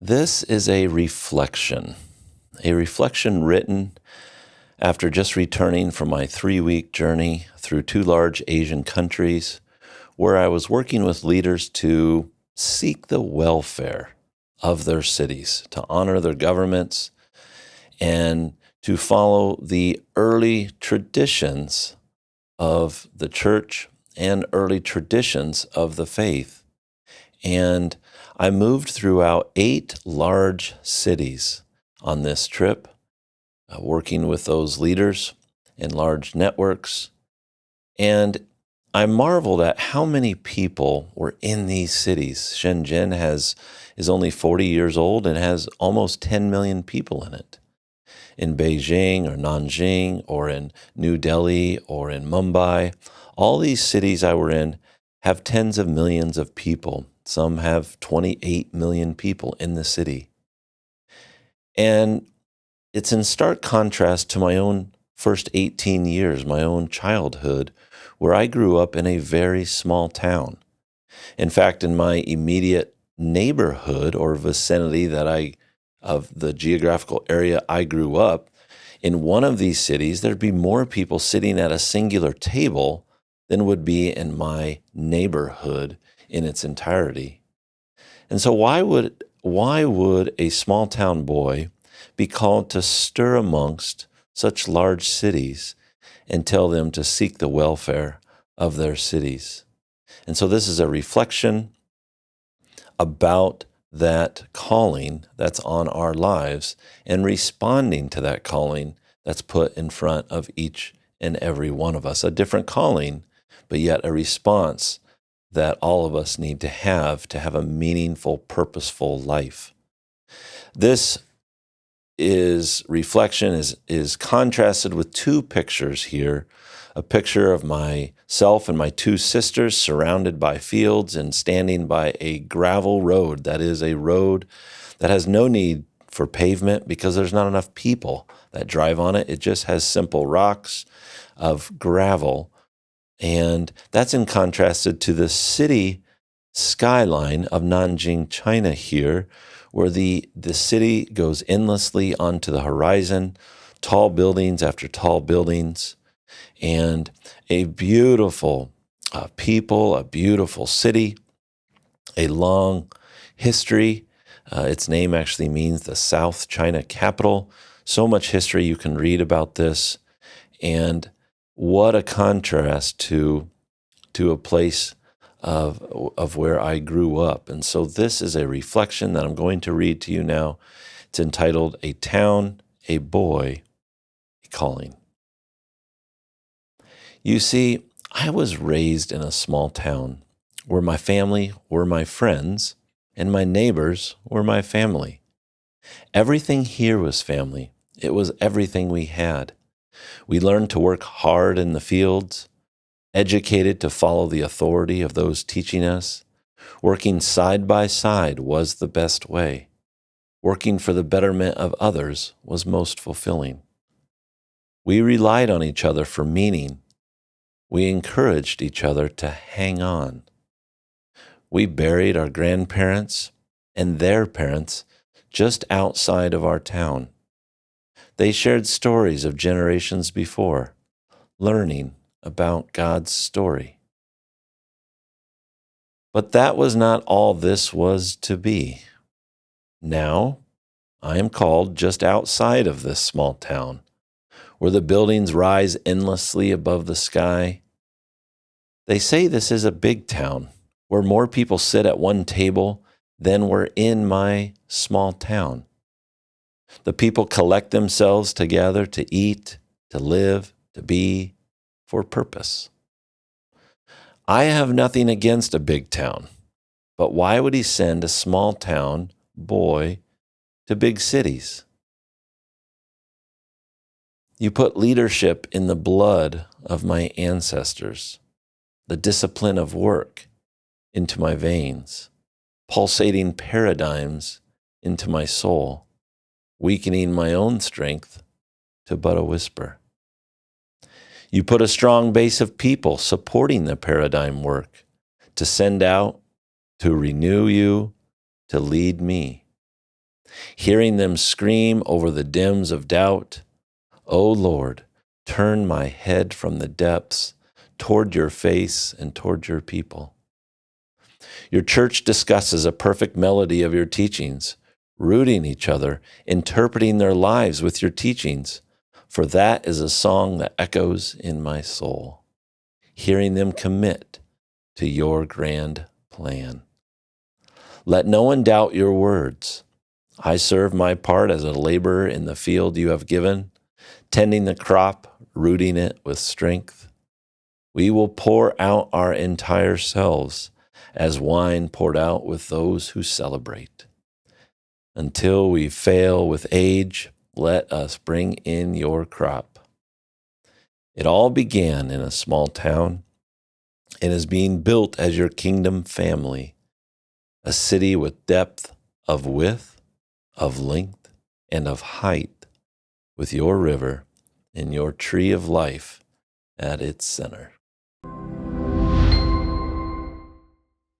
This is a reflection written after just returning from my 3-week journey through 2 large Asian countries where I was working with leaders to seek the welfare of their cities, to honor their governments, and to follow the early traditions of the church and early traditions of the faith. And I moved throughout 8 large cities on this trip, working with those leaders in large networks. And I marveled at how many people were in these cities. Shenzhen is only 40 years old and has almost 10 million people in it. In Beijing or Nanjing or in New Delhi or in Mumbai, all these cities I were in have tens of millions of people. Some have 28 million people in the city. And it's in stark contrast to my own first 18 years, my own childhood, where I grew up in a very small town. In fact, in my immediate neighborhood or vicinity of the geographical area I grew up, in one of these cities, there'd be more people sitting at a singular table than would be in my neighborhood in its entirety. And so why would a small town boy be called to stir amongst such large cities and tell them to seek the welfare of their cities? And so this is a reflection about that calling that's on our lives and responding to that calling that's put in front of each and every one of us. A different calling, but yet a response that all of us need to have a meaningful, purposeful life. This reflection is contrasted with 2 pictures here. A picture of myself and my 2 sisters surrounded by fields and standing by a gravel road. That is a road that has no need for pavement because there's not enough people that drive on it. It just has simple rocks of gravel. And that's in contrasted to the city skyline of Nanjing, China here, where the city goes endlessly onto the horizon, tall buildings after tall buildings, and a beautiful people, a beautiful city, a long history. Its name actually means the South China capital. So much history you can read about this. And what a contrast to a place of where I grew up. And so this is a reflection that I'm going to read to you now. It's entitled A Town, a Boy, a Calling. You see, I was raised in a small town where my family were my friends and my neighbors were my family. Everything here was family. It was everything we had. We learned to work hard in the fields, educated to follow the authority of those teaching us. Working side by side was the best way. Working for the betterment of others was most fulfilling. We relied on each other for meaning. We encouraged each other to hang on. We buried our grandparents and their parents just outside of our town. They shared stories of generations before, learning about God's story. But that was not all this was to be. Now, I am called just outside of this small town, where the buildings rise endlessly above the sky. They say this is a big town, where more people sit at one table than were in my small town. The people collect themselves together to eat, to live, to be, for purpose. I have nothing against a big town, but why would he send a small town boy to big cities? You put leadership in the blood of my ancestors, the discipline of work into my veins, pulsating paradigms into my soul, weakening my own strength to but a whisper. You put a strong base of people supporting the paradigm work to send out, to renew you, to lead me. hearing them scream over the dens of doubt. O Lord, turn my head from the depths toward your face and toward your people. Your church discusses a perfect melody of your teachings, rooting each other, interpreting their lives with your teachings, for that is a song that echoes in my soul, hearing them commit to your grand plan. Let no one doubt your words. I serve my part as a laborer in the field you have given, tending the crop, rooting it with strength. We will pour out our entire selves as wine poured out with those who celebrate. Until we fail with age, let us bring in your crop. It all began in a small town and is being built as your kingdom family, a city with depth of width, of length, and of height, with your river and your tree of life at its center.